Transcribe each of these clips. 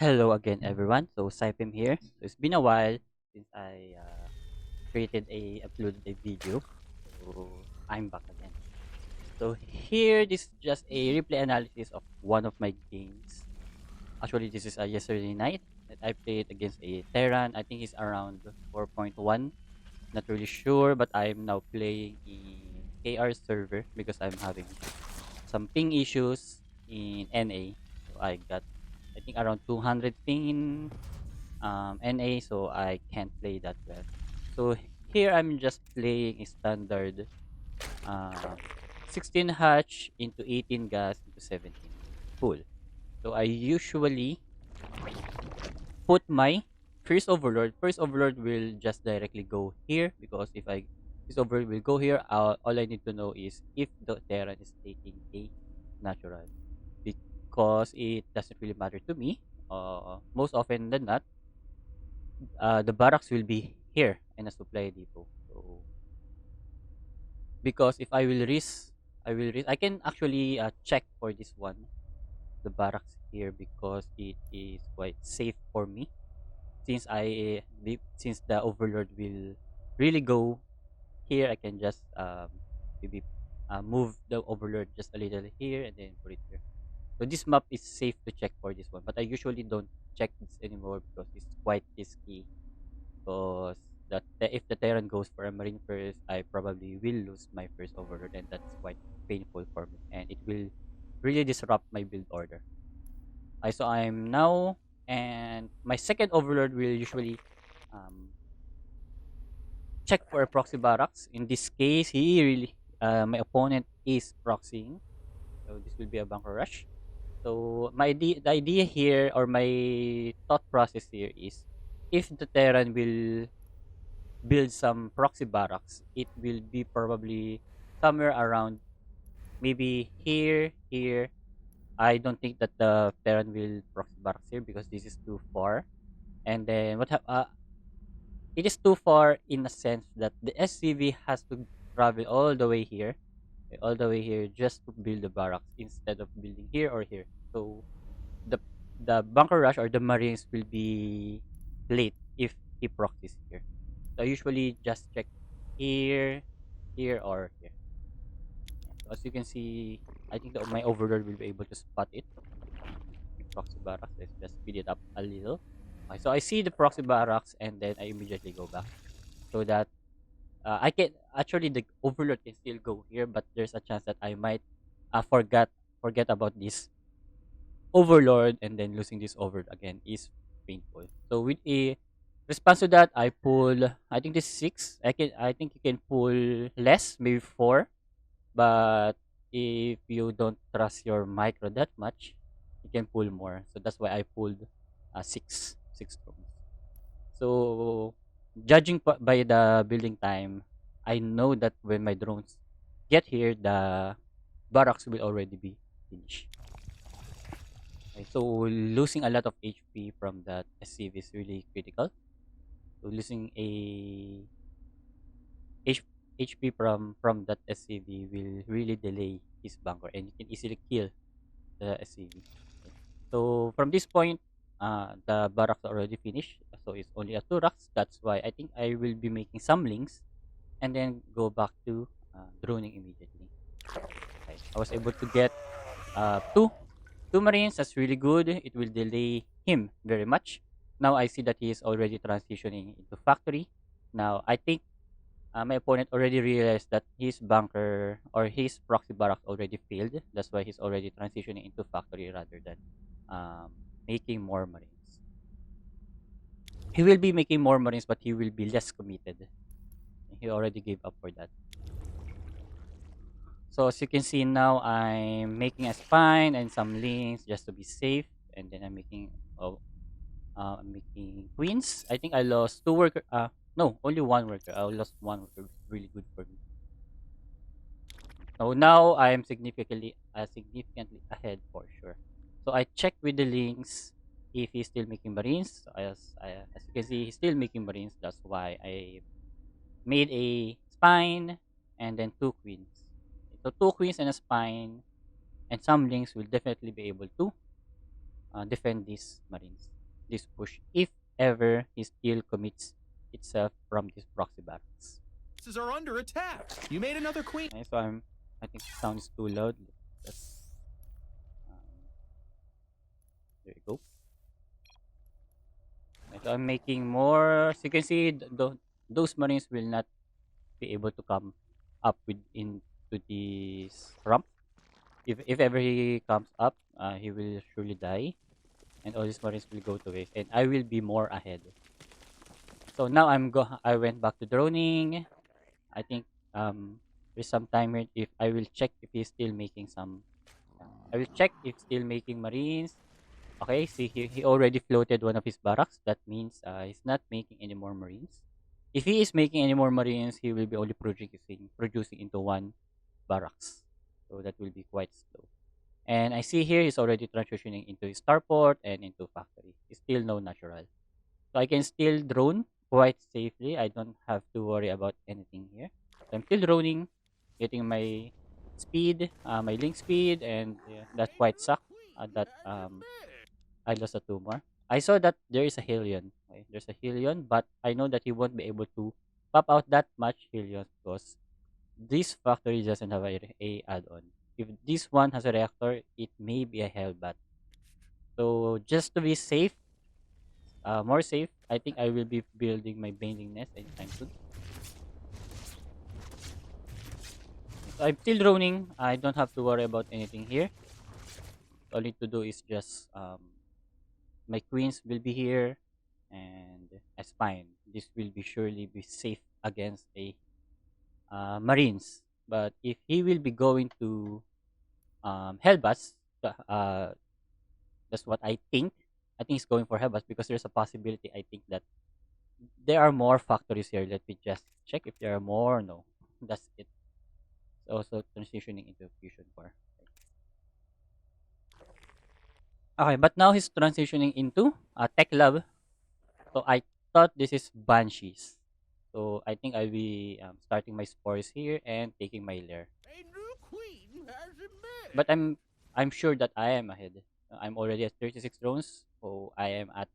Hello again, everyone. So Saipim here. So it's been a while since I uploaded a video. So I'm back again. So here, this is just a replay analysis of one of my games. Actually, this is a yesterday night that I played against a Terran. I think it's around 4.1. Not really sure, but I'm now playing in KR server because I'm having some ping issues in NA. So I got I think around 200 ping in NA, so I can't play that well. So here I'm just playing a standard um, 16 hatch into 18 gas into 17 full. So I usually put my first overlord. First overlord will just directly go here because if I this overlord will go here, all I need to know is if the Terran is taking a natural because it doesn't really matter to me. Most often than not, the barracks will be here in a supply depot. So because if I can actually check for this one, the barracks here because it is quite safe for me since since the overlord will really go here. I can just maybe move the overlord just a little here and then put it here. So this map is safe to check for this one, but I usually don't check this anymore because it's quite risky because if the Terran goes for a Marine first, I probably will lose my first overlord, and that's quite painful for me, and it will really disrupt my build order. So I'm now, and my second overlord will usually um, check for a proxy barracks. In this case, my opponent is proxying, so this will be a bunker rush. So the idea here, or my thought process here is, if the Terran will build some proxy barracks, it will be probably somewhere around maybe here. I don't think that the Terran will proxy barracks here because this is too far. And then it is too far in a sense that the SCV has to travel all the way here just to build the barracks instead of building here or here. So the the bunker rush or the Marines will be late if he proxies here. So I usually just check here, here, or here. So as you can see, I think that my overlord will be able to spot it. The proxy barracks. Let's just speed it up a little. Okay, so I see the proxy barracks and then I immediately go back so that I can actually the overlord can still go here, but there's a chance that I might forget about this overlord, and then losing this overlord again is painful. So with a response to that, I pull. I think this is six. I think you can pull less, maybe four. But if you don't trust your micro that much, you can pull more. So that's why I pulled six drones. So judging by the building time, I know that when my drones get here, the barracks will already be finished. Okay, so losing a lot of HP from that SCV is really critical. So losing a H- HP from that SCV will really delay his bunker, and you can easily kill the SCV. Okay. So from this point, the barracks are already finished. So it's only a two racks. That's why I think I will be making some links and then go back to droning immediately. Okay. I was able to get two marines. That's really good. It will delay him very much. Now I see that he is already transitioning into factory. Now I think my opponent already realized that his bunker or his proxy barracks already failed. That's why he's already transitioning into factory rather than making more marines. He will be making more marines, but he will be less committed. He already gave up for that. So as you can see now, I'm making a spine and some links just to be safe, and then I'm making queens. I think I lost two worker. No, only one worker. I lost one worker. Really good for me. So now I am significantly ahead for sure. So I check with the links if he's still making marines. So as you can see, he's still making marines. That's why I made a spine and then two queens. So two queens and a spine and some links will definitely be able to defend these marines. this push if ever he still commits itself from this proxy barracks. Are under attack. You made another queen. Okay, so I think the sound is too loud. Let's, there you go. Okay, so I'm making more. So you can see those marines will not be able to come up with into this ramp. If ever he comes up, he will surely die, and all these marines will go to waste, and I will be more ahead. So now I went back to droning. I think there's some timer if I will check if he's still making some. I will check if still making marines. Okay, see he already floated one of his barracks. That means he's not making any more marines. If he is making any more marines, he will be only producing into one barracks. So that will be quite slow. And I see here he's already transitioning into his starport and into factory. It's still no natural. So I can still drone quite safely. I don't have to worry about anything here. So I'm still droning, getting my speed, my link speed, and that quite suck. That I lost a tumor. I saw that there is a Helion. Okay? There's a Helion, but I know that he won't be able to pop out that much Helion because this factory doesn't have a add-on. If this one has a reactor, it may be a Hellbat. So just to be safe, more safe, I think I will be building my bailing nest anytime soon. So I'm still droning. I don't have to worry about anything here. All I need to do is just my queens will be here, and as fine. This will be surely be safe against a marines. But if he will be going to Hellbats, uh, that's what I think. I think he's going for Hellbats because there's a possibility. I think that there are more factories here. Let me just check if there are more. No, that's it. It's also transitioning into fusion core. Okay, but now he's transitioning into tech lab. So I thought this is banshees. So I think I'll be starting my spores here and taking my lair. A new queen has But emerged. I'm sure that I am ahead. I'm already at 36 drones, so I am at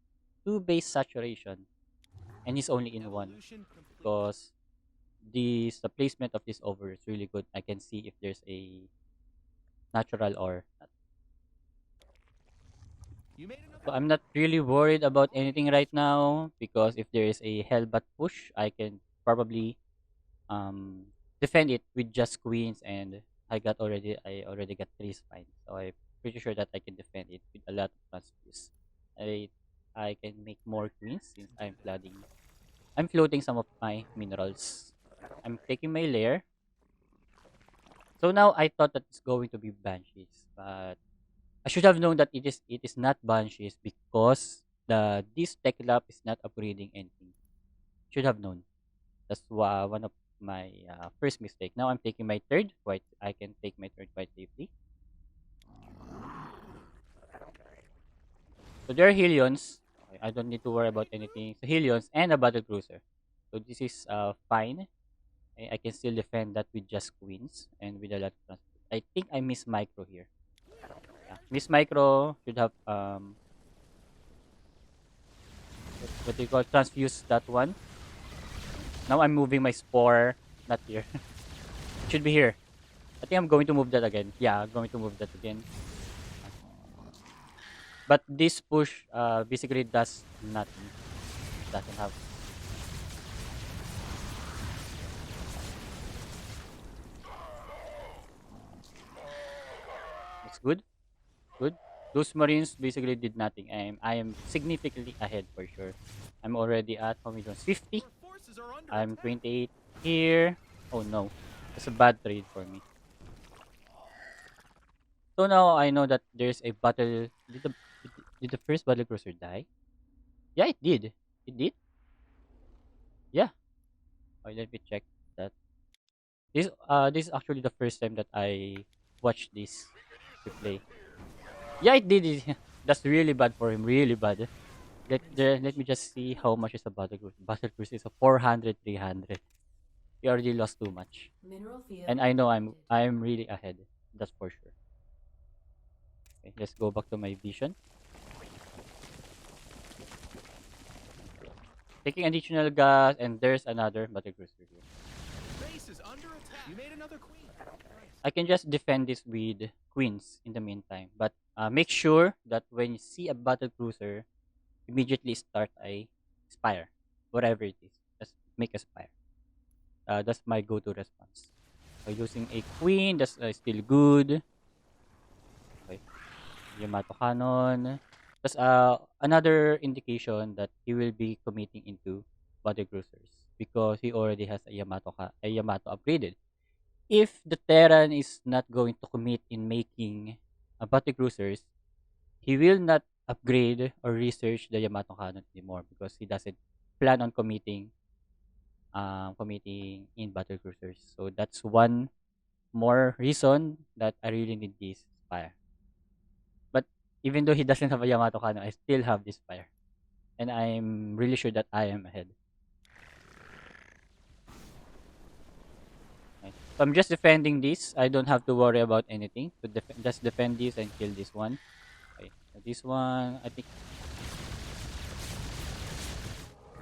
2 base saturation, and he's only in one Evolution complete. because the placement of this over is really good. I can see if there's a natural or not. You made So another. I'm not really worried about anything right now because if there is a hellbat push, I can probably defend it with just queens, and I already got 3 spines, so I'm pretty sure that I can defend it with a lot of transfuse. I I can make more queens since I'm floating some of my minerals. I'm taking my lair. So now I thought that it's going to be banshees, but I should have known that it is not banshees because this tech lab is not upgrading anything. Should have known. That's one of my first mistake. Now I'm taking my third. I can take my third quite safely. So there are Helions. Okay, I don't need to worry about anything. So Helions and a battle cruiser. So this is fine. I can still defend that with just queens and with a lot of transport. I think I miss micro here. Yeah, miss micro should have what do you call transfuse that one. Now I'm moving my spore. Not here. It should be here. I think I'm going to move that again. Yeah, I'm going to move that again. But this push basically does nothing. Doesn't have. It's good. Good. Those marines basically did nothing. I am significantly ahead for sure. I'm already at how many drones? 50. Your forces are under I'm attack. 28 here. Oh no. That's a bad trade for me. So now I know that there's a battle. Did the first battle cruiser die? Yeah, it did. It did? Yeah. Oh, let me check that. This is actually the first time that I watched this replay. Yeah, it did. That's really bad for him. Really bad. Let me just see how much is the battle cruise. Battle cruise is a 400, 300. He already lost too much, Mineral and field I know I'm activated. I'm really ahead. That's for sure. Okay, let's go back to my vision. taking additional gas, and there's another battlecruiser here. Base is under attack. You made another queen. I can just defend this with queens in the meantime, but make sure that when you see a battlecruiser, immediately start a spire, whatever it is. Just make a spire. That's my go-to response. So using a queen, that's still good. Okay, Yamato cannon. That's another indication that he will be committing into battlecruisers because he already has a Yamato upgraded. If the Terran is not going to commit in making battlecruisers, he will not upgrade or research the Yamato cannon anymore because he doesn't plan on committing in battlecruisers. So that's one more reason that I really need this spire. But even though he doesn't have a Yamato cannon, I still have this spire, and I'm really sure that I am ahead. Right. So I'm just defending this. I don't have to worry about anything. So just defend this and kill this one. Okay. So this one, I think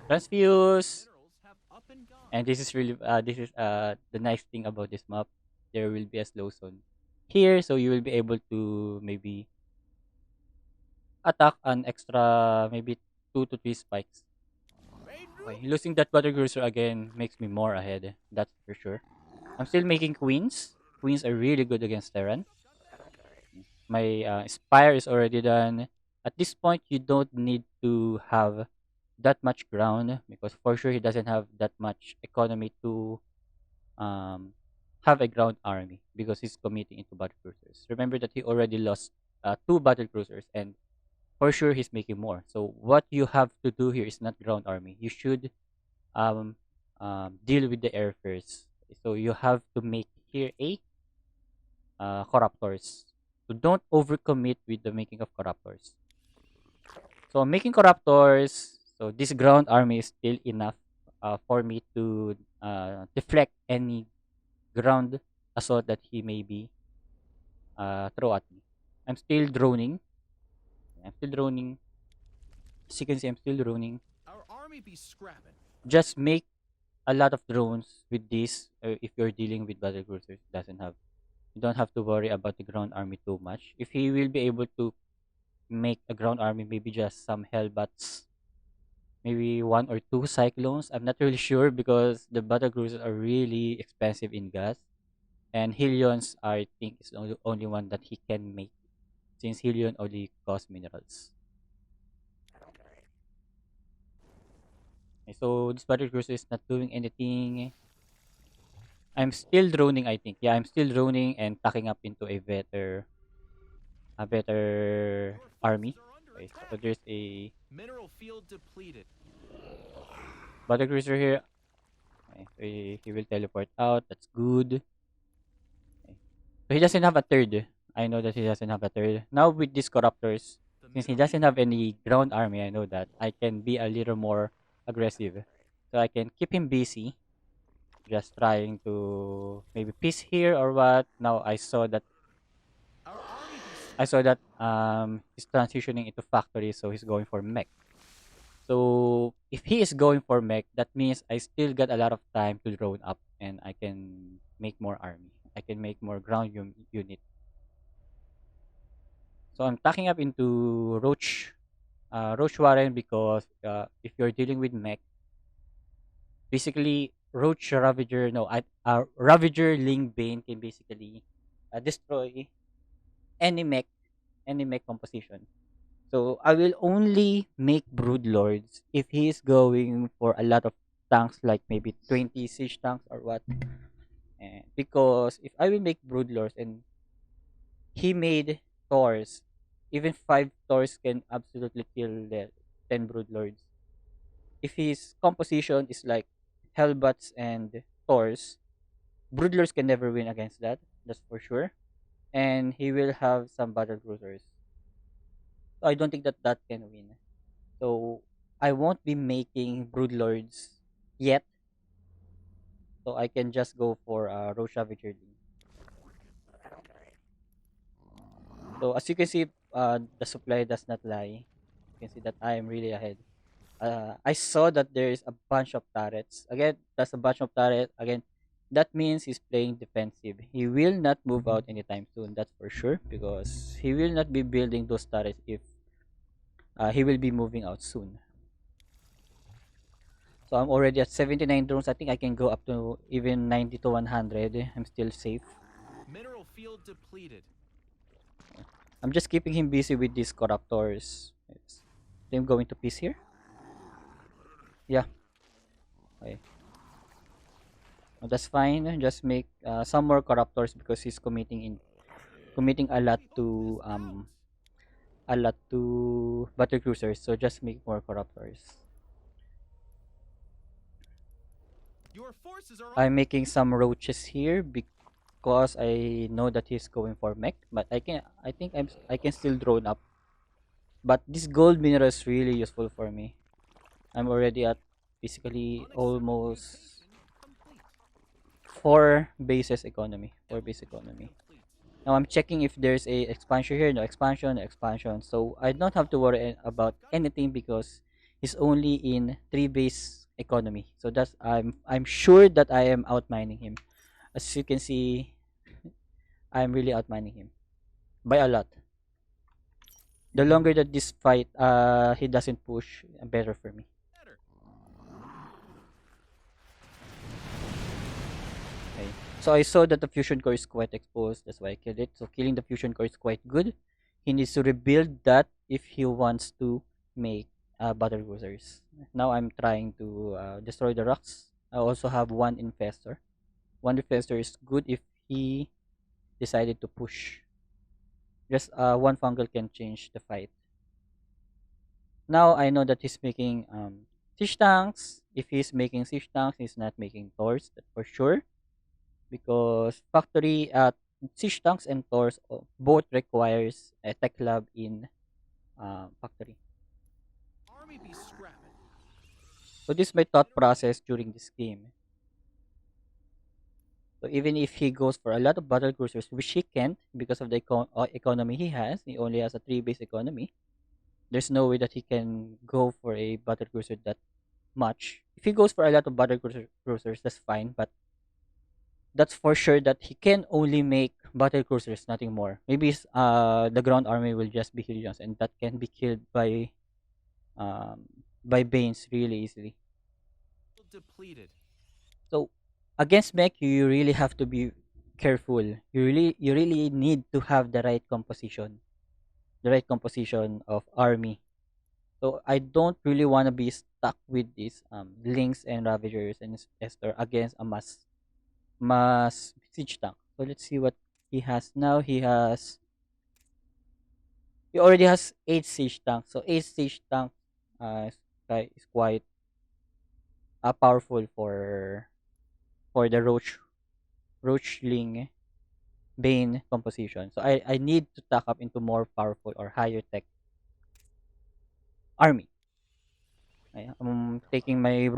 transfuse. Minerals have up and gone. And this is the nice thing about this map. There will be a slow zone here, so you will be able to maybe attack an extra maybe 2 to 3 spikes. Made new. Okay, losing that battle cruiser again makes me more ahead. That's for sure. I'm still making queens. Queens are really good against Terran. My spire is already done. At this point, you don't need to have that much ground because for sure he doesn't have that much economy to um, have a ground army because he's committing into battle cruisers. Remember that he already lost 2 battle cruisers, and for sure he's making more. So what you have to do here is not ground army. You should um, deal with the air first. So you have to make here a corruptors. So don't overcommit with the making of corruptors. So making corruptors. So this ground army is still enough for me to deflect any ground assault that he may be throw at me. I'm still droning. I'm still droning. As you can see, I'm still droning. Our army be scrapping. Just make a lot of drones with this. If you're dealing with battle cruisers, doesn't have you don't have to worry about the ground army too much. If he will be able to make a ground army, maybe just some hellbats, maybe 1 or 2 cyclones. I'm not really sure because the battle cruisers are really expensive in gas, and Helions I think is the only one that he can make since Helion only costs minerals. Okay, so this battle cruiser is not doing anything. I'm still droning, I think. Yeah, I'm still droning and tucking up into a better Your army. forces are under Okay, so attack. there's a Mineral field depleted. battle cruiser here. Okay, so he will teleport out. That's good. Okay. So he doesn't have a third. I know that he doesn't have a third. Now with these corruptors, The since he middle doesn't field. have any ground army, I know that I can be a little more aggressive. So I can keep him busy, just trying to maybe piece here or what. Now Our army be I saw that he's transitioning into factory, so he's going for mech. So if he is going for mech, that means I still got a lot of time to drone up, and I can make more army. I can make more ground unit. So I'm tacking up into Roach Warren because if you're dealing with mech, basically Roach Ravager, no, Ravager Ling Bane can basically destroy any mech, any mech composition. So I will only make Brood Lords if he is going for a lot of tanks, like maybe 20 siege tanks or what. Because if I will make Brood Lords and he made Thors, even 5 Thors can absolutely kill the 10 Brood Lords. If his composition is like Hellbats and Thors, Brood Lords can never win against that. That's for sure. And he will have some battle cruisers. So I don't think that that can win. So I won't be making Broodlords yet. So I can just go for Rosha Vigilante. So as you can see, the supply does not lie. You can see that I am really ahead. I saw that there is a bunch of turrets. Again, that's a bunch of turrets. Again, that means he's playing defensive. He will not move out anytime soon. That's for sure because he will not be building those turrets if he will be moving out soon. So I'm already at 79 drones. I think I can go up to even 90 to 100. I'm still safe. Mineral field depleted. I'm just keeping him busy with these corruptors. Yes. I'm going to peace here. Yeah. Okay. Oh, that's fine. Just make some more corruptors because he's committing a lot to battle cruisers. So just make more corruptors. Your forces are I'm under. making some roaches here because I know that he's going for mech, but I can still drone up. But this gold mineral is really useful for me. I'm already at basically Unacceptable almost mutation complete. four base Development economy. complete. Now I'm checking if there's a expansion here, no expansion, no expansion. So I don't have to worry about Got anything because it's only in three base economy. So that's I'm sure that I am outmining him. As you can see, I'm really outmining him by a lot. The longer that this fight he doesn't push, better for me. better. Okay. So I saw that the fusion core is quite exposed. That's why I killed it. So killing the fusion core is quite good. He needs to rebuild that if he wants to make battle cruisers. Now I'm trying to destroy the rocks. I also have one infestor. One infestor is good if he decided to push. Just one fungal can change the fight. Now I know that he's making siege tanks. If he's making siege tanks, he's not making tors. That's for sure. Because factory siege tanks and tors both requires a tech lab in factory. Army be scrapping. So this is my thought process during this game. So even if he goes for a lot of battle cruisers, which he can't because of the economy he only has a three base economy. There's no way that he can go for a battle cruiser that much. If he goes for a lot of cruisers, that's fine. But that's for sure that he can only make battle cruisers, nothing more. Maybe the ground army will just be Hillions, and that can be killed um, by Banes really easily. Depleted. So against mech, you really have to be careful. You really need to have the right composition of army. So I don't really want to be stuck with these links and ravagers and Esther against a mass siege tank. So let's see what he has now. He already has eight siege tanks. So eight siege tanks is quite powerful for the roachling bane composition. So I need to tack up into more powerful or higher tech army. I'm taking my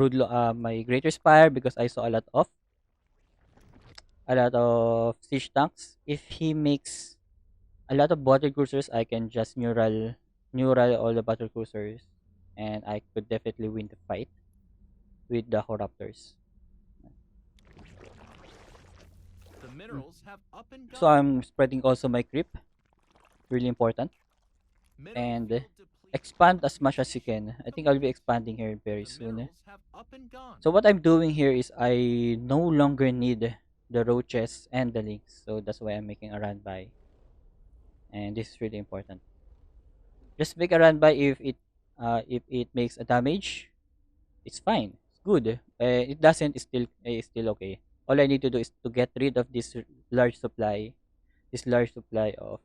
my greater spire because I saw a lot of siege tanks. If he makes a lot of battle cruisers, I can just neural all the battle cruisers, and I could definitely win the fight with the Horaptors. The Mm. minerals have up and So gone. I'm spreading also my creep, really important, Mineral and field depleted. expand as much as you Mutation can. I think I'll be complete. expanding here very The soon. minerals have up and gone. So what I'm doing here is I no longer need the roaches and the links, so that's why I'm making a run by, and this is really important. Just make a run by if it makes a damage, it's fine. It's good. It doesn't. It's still okay. All I need to do is to get rid of this large supply of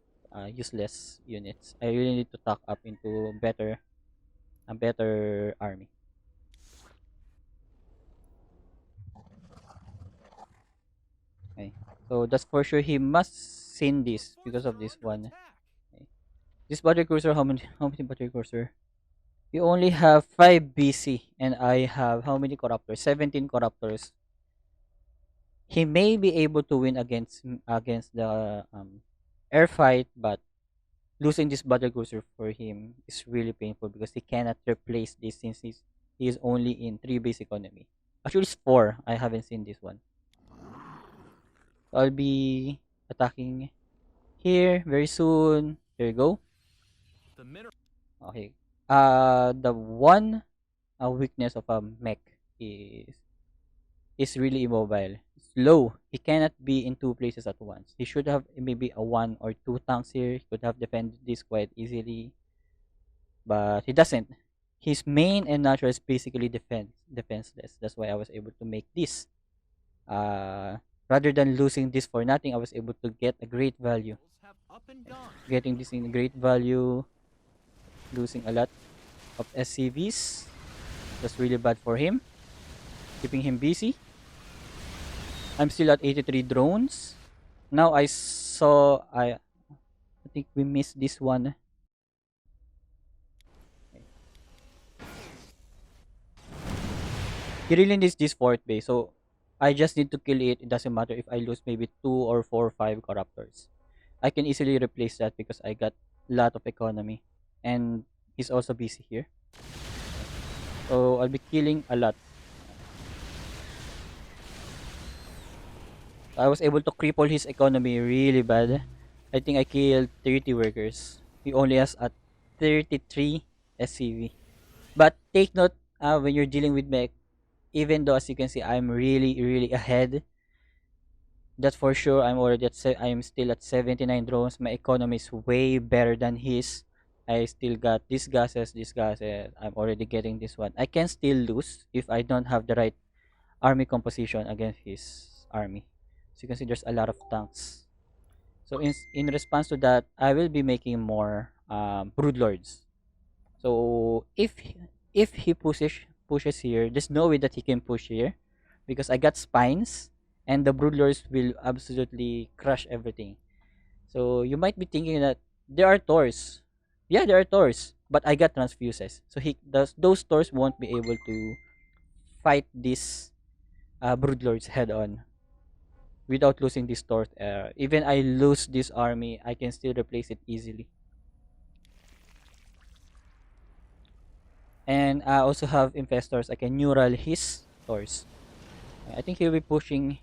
useless units. I really need to stock up into a better army. Okay. So that's for sure. He must seen Your this because forces of are this under one. attack. Okay. This battle cruiser. How many battle cruiser? You only have 5 BC, and I have how many corruptors? 17 corruptors. He may be able to win against the air fight, but losing this battle cruiser for him is really painful because he cannot replace this since he is only in 3 base economy. Actually, it's 4. I haven't seen this one. I'll be attacking here very soon. There you go. The mineral. Okay. The one weakness of a mech is really immobile. Slow. He cannot be in two places at once. He should have maybe a one or two tanks here. He could have defended this quite easily, but he doesn't. His main and natural is basically defenseless. That's why I was able to make this. Uh, Rather than losing this for nothing, I was able to get a great value. Have up and gone. Getting this in great value, losing a lot of SCVs. That's really bad for him. Keeping him busy. I'm still at 83 drones. Now I think we missed this one. He really needs this fourth base, so I just need to kill it. It doesn't matter if I lose maybe 2 or 4 or 5 corruptors. I can easily replace that because I got a lot of economy. And he's also busy here. So I'll be killing a lot. I was able to cripple his economy really bad. I think I killed 30 workers. He only has a 33 SCV. But take note, when you're dealing with mech, even though as you can see I'm really ahead, that's for sure. I'm still at 79 drones. My economy is way better than his. I still got these gases. I'm already getting this one. I can still lose if I don't have the right army composition against his army. So you can see there's a lot of tanks. So in response to that, I will be making more broodlords. So if he pushes here, there's no way that he can push here because I got spines and the broodlords will absolutely crush everything. So you might be thinking that there are Thors. Yeah, there are Thors, but I got transfuses. So he does those Thors won't be able to fight these broodlords head on without losing this Thor. Even I lose this army, I can still replace it easily. And I also have infestors. I can neural his Thors. I think he'll be pushing.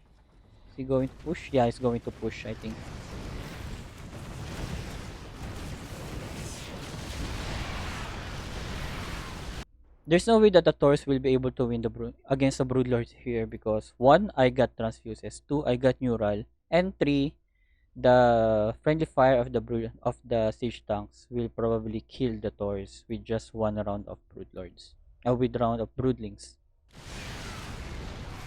Is he going to push? Yeah, he's going to push, I think. There's no way that the Taurus will be able to win against the Broodlords here because 1, I got Transfuses, 2, I got Neural, and 3, the friendly fire of the siege tanks will probably kill the Taurus with just one round of Broodlords. With round of Broodlings.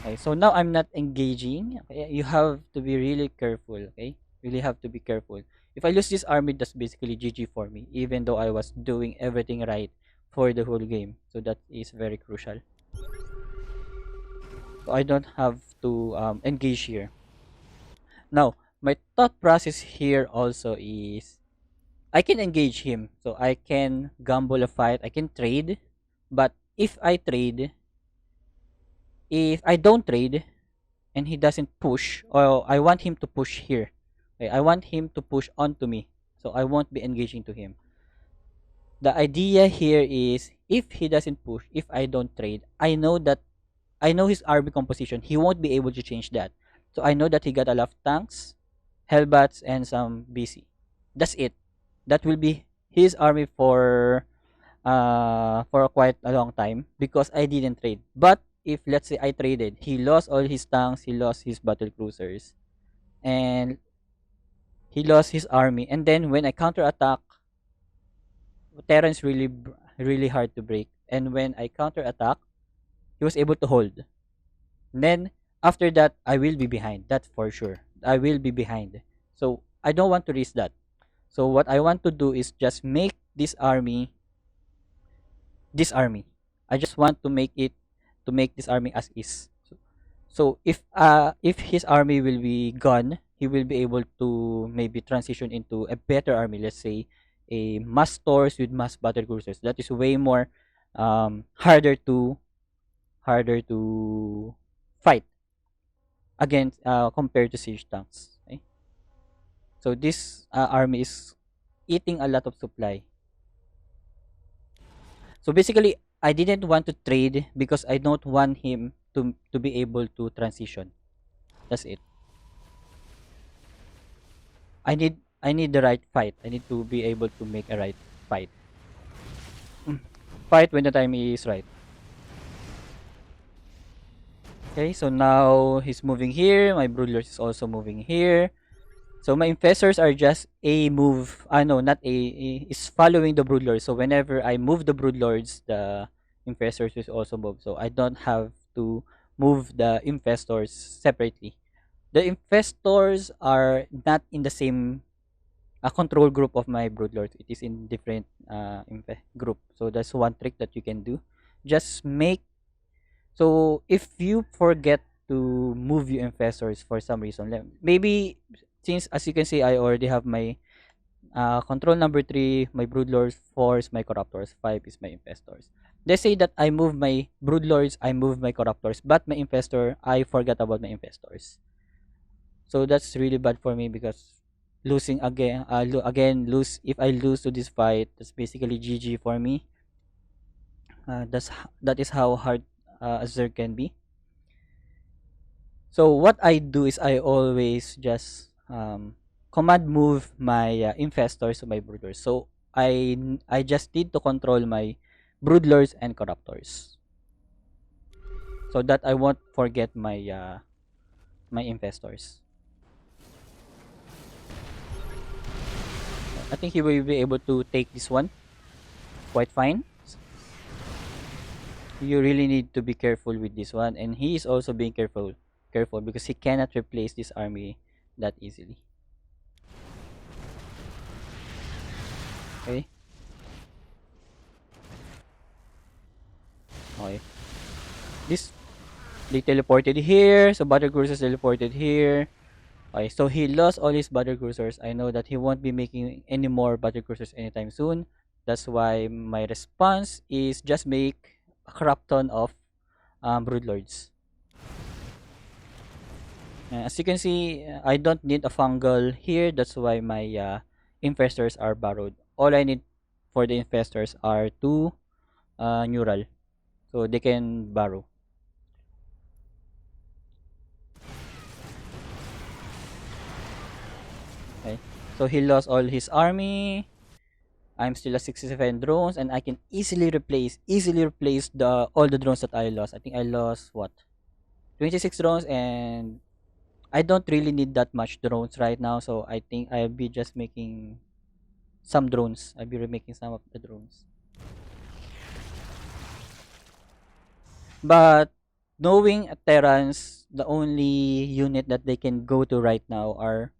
Okay, so now I'm not engaging. Okay, you have to be really careful, okay? Really have to be careful. If I lose this army, that's basically GG for me, even though I was doing everything right for the whole game. So that is very crucial. So I don't have to engage here. Now, my thought process here also is I can engage him. So I can gamble a fight, I can trade. But if I don't trade, and he doesn't push, or I want him to push here. Okay, I want him to push onto me. So I won't be engaging to him. The idea here is if he doesn't push, if I don't trade, I know his RB composition. He won't be able to change that. So I know that he got a lot of tanks, Hellbats, and some BC. That's it. That will be his army for quite a long time because I didn't trade. But if let's say I traded, he lost all his tanks, he lost his battle cruisers, and he lost his army. And then when I counterattack, Terran's really hard to break. And when I counterattack, he was able to hold. And then after that, I will be behind. That's for sure. I will be behind. So I don't want to risk that. So what I want to do is just make this army. I just want to make this army as is. So if his army will be gone, he will be able to maybe transition into a better army. Let's say a mass stores with mass battle cruisers. That is way more harder to fight against compared to siege tanks. Okay? So this army is eating a lot of supply. So basically, I didn't want to trade because I don't want him to be able to transition. That's it. I need the right fight. I need to be able to make a right fight. Fight when the time is right. Okay, so now he's moving here. My broodlords is also moving here. So my infestors are just a move. No, not is following the broodlords. So whenever I move the broodlords, the infestors will also move. So I don't have to move the infestors separately. The infestors are not in the same control group of my broodlords. It is in different group. So that's one trick that you can do. Just make so if you forget to move your infestors for some reason, maybe since as you can see, I already have my control number 3, my broodlords, 4 is my corruptors, 5 is my infestors. Let's say that I move my broodlords, I move my corruptors, but my infestor, I forgot about my infestors. So that's really bad for me because losing again, lose if I lose to this fight, that's basically GG for me. That is how hard Azure can be. So what I do is I always just command move my infestors to my broodlords. So I just need to control my broodlords and corruptors so that I won't forget my infestors. I think he will be able to take this one quite fine. You really need to be careful with this one, and he is also being careful because he cannot replace this army that easily. Okay. Okay. This they teleported here, so battle cruisers teleported here. Okay, so he lost all his battle cruisers. I know that he won't be making any more battle cruisers anytime soon. That's why my response is just make a crap ton of broodlords. As you can see, I don't need a fungal here. That's why my infestors are borrowed. All I need for the infestors are 2 neural, so they can borrow. Okay, so he lost all his army. I'm still at 67 drones, and I can easily replace the all the drones that I lost. I think I lost what 26 drones, and I don't really need that much drones right now. So I think I'll be just making some drones. I'll be remaking some of the drones. But knowing Terrans, the only unit that they can go to right now are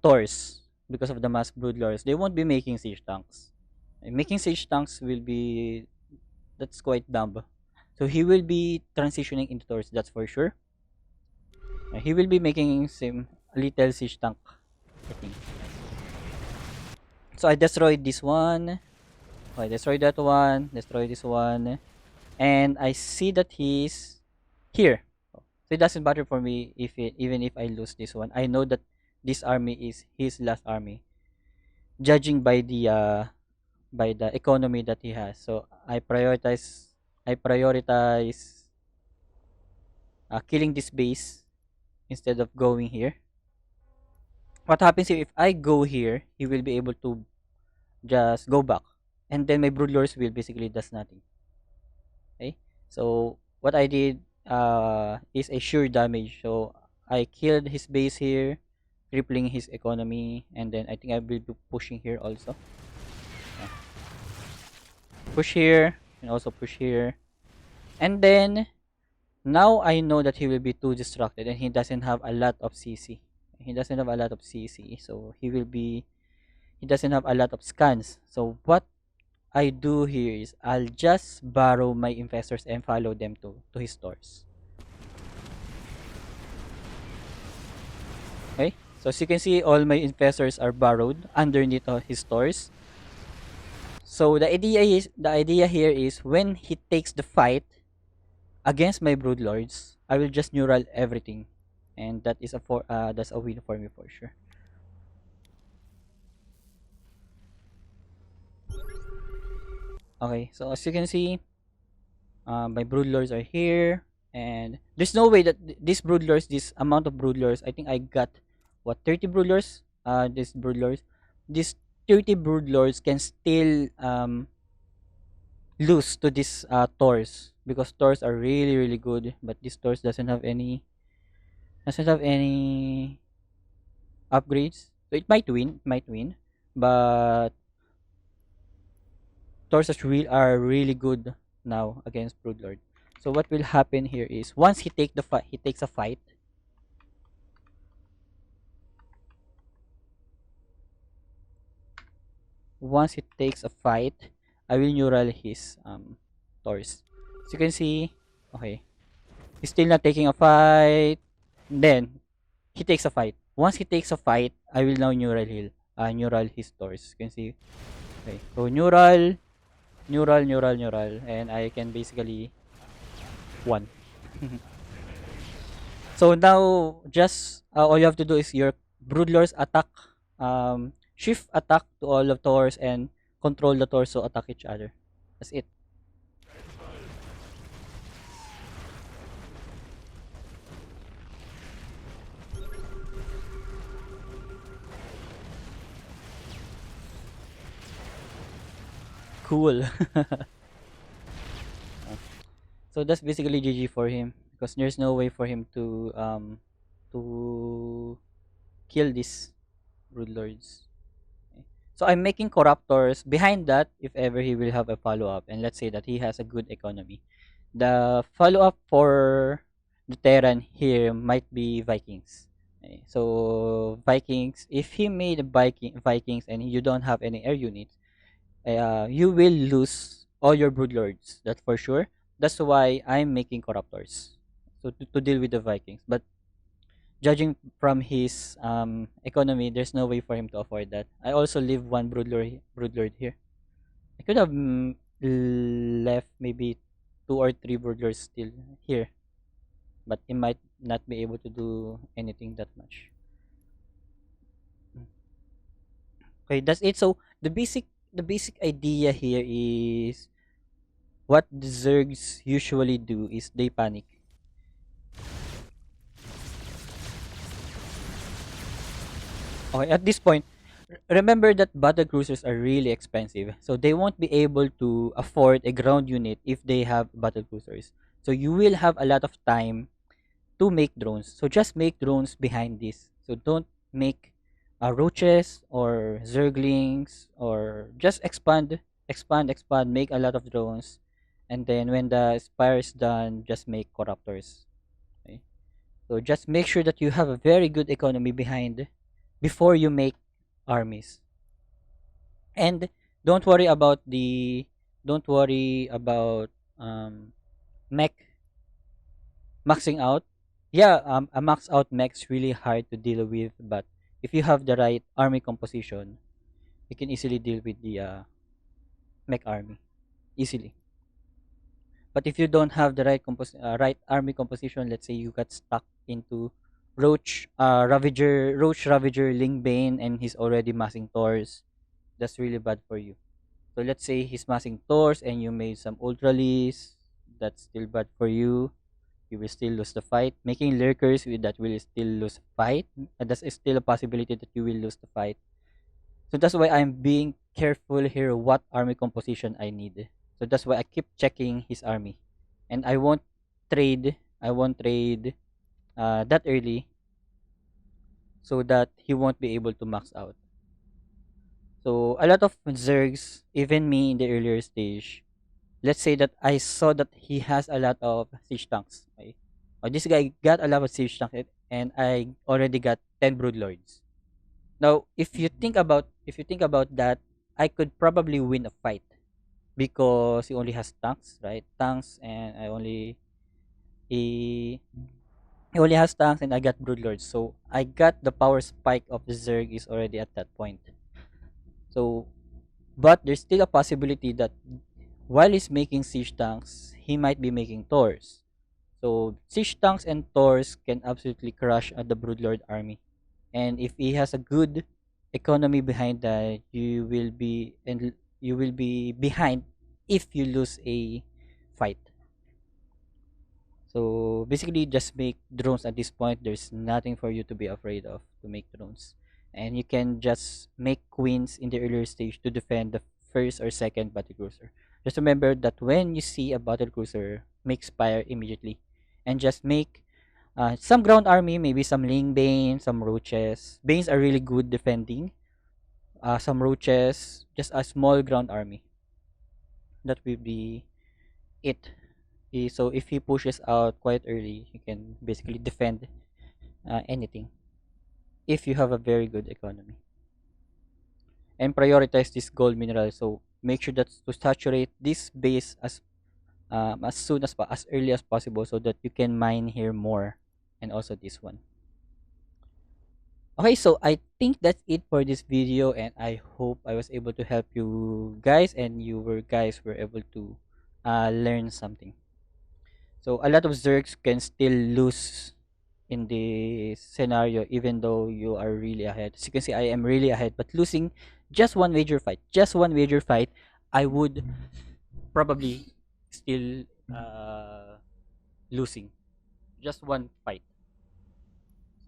Tors because of the mass broodlords. They won't be making siege tanks. Making siege tanks will be that's quite dumb. So he will be transitioning into Tors, that's for sure. He will be making some little siege tank, I think. So I destroyed this one. I destroyed that one. Destroy this one. And I see that he's here. So it doesn't matter for me even if I lose this one. I know that this army is his last army, judging by the economy that he has. So I prioritize killing this base instead of going here. What happens if I go here, he will be able to just go back, and then my broodlords will basically does nothing. Okay, so what I did is a sure damage. So I killed his base here, crippling his economy, and then I think I will be pushing here also. Yeah. Push here and also push here, and then now I know that he will be too distracted and he doesn't have a lot of CC. He doesn't have a lot of CC, so he doesn't have a lot of scans. So what I do here is I'll just borrow my investors and follow them to his stores. Okay, so as you can see, all my investors are borrowed underneath his stores. So the idea here is when he takes the fight against my broodlords, I will just neural everything, and that's a win for me for sure. Okay, so as you can see, my broodlords are here, and there's no way that these broodlords, this amount of broodlords, I think I got what 30 broodlords. These broodlords, these 30 broodlords can still lose to this Taurs, because Taurs are really really good, but this Taurs doesn't have any upgrades, so it might win, but Taurs are really good now against Broodlord. So what will happen here is once he takes a fight. Once he takes a fight, I will neural his Taurs. So you can see, okay, he's still not taking a fight. Then he takes a fight. Once he takes a fight, I will now neural his Taurs. You can see, okay, so neural, and I can basically one. So now just all you have to do is your broodlords attack, shift attack to all of Taurs and control the torso attack each other. That's it. Cool. So that's basically GG for him, because there's no way for him to kill these broodlords. Okay. So I'm making corruptors behind that if ever he will have a follow up, and let's say that he has a good economy. The follow up for the Terran here might be Vikings. Okay. So Vikings, if he made a Vikings and you don't have any air units, you will lose all your broodlords. That's for sure. That's why I'm making corruptors, so to deal with the Vikings. But judging from his economy, there's no way for him to afford that. I also leave one broodlord here. I could have left maybe two or three broodlords still here, but he might not be able to do anything that much. Okay, that's it. So the basic idea here is what the Zergs usually do is they panic. Okay, at this point, remember that battle cruisers are really expensive, so they won't be able to afford a ground unit if they have battle cruisers. So you will have a lot of time to make drones. So just make drones behind this. So don't make roaches or zerglings, or just expand, make a lot of drones, and then when the spire is done, just make corruptors. Okay? So just make sure that you have a very good economy behind before you make armies. And don't worry about the don't worry about mech maxing out. Yeah, a max out mech's really hard to deal with, but if you have the right army composition, you can easily deal with the mech army easily. But if you don't have the right army composition, let's say you got stuck into Roach Ravager, Lingbane, and he's already massing Taurs, that's really bad for you. So let's say he's massing Taurs and you made some Ultralis, that's still bad for you. You will still lose the fight. Making Lurkers with that will still lose fight. That's still a possibility that you will lose the fight. So that's why I'm being careful here what army composition I need. So that's why I keep checking his army. And I won't trade that early, so that he won't be able to max out. So a lot of Zergs, even me in the earlier stage, let's say that I saw that he has a lot of siege tanks. Okay? This guy got a lot of siege tanks, and I already got 10 broodlords. Now, if you think about that, I could probably win a fight because he only has tanks, right? Tanks, and he he only has tanks, and I got broodlords. So I got the power spike of the Zerg is already at that point. So, but there's still a possibility that while he's making siege tanks, he might be making Taurs. So siege tanks and Taurs can absolutely crush the broodlord army. And if he has a good economy behind that, you will be behind if you lose a fight. So basically, just make drones at this point. There's nothing for you to be afraid of to make drones, and you can just make queens in the earlier stage to defend the first or second battle cruiser. Just remember that when you see a battle cruiser, make spire immediately, and just make some ground army, maybe some Ling Bane, some roaches. Banes are really good defending. Some roaches, just a small ground army. That will be it. So if he pushes out quite early, you can basically defend anything if you have a very good economy and prioritize this gold mineral. So make sure that to saturate this base as soon as early as possible so that you can mine here more, and also this one. Okay, so I think that's it for this video, and I hope I was able to help you guys and guys were able to learn something. So a lot of Zergs can still lose in this scenario even though you are really ahead. As you can see, I am really ahead, but losing just one major fight, I would probably still losing just one fight.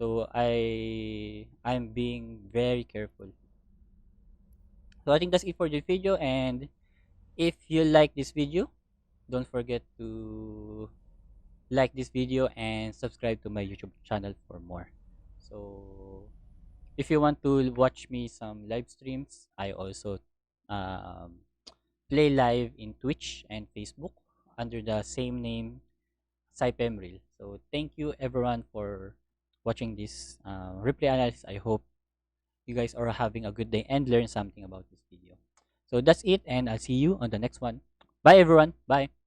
So I'm being very careful. So I think that's it for this video, and if you like this video, don't forget to like this video and subscribe to my YouTube channel for more. So if you want to watch me some live streams, I also um, play live in Twitch and Facebook under the same name, Saipemril. So thank you everyone for watching this replay analysis. I hope you guys are having a good day and learn something about this video. So that's it, and I'll see you on the next one. Bye everyone. Bye.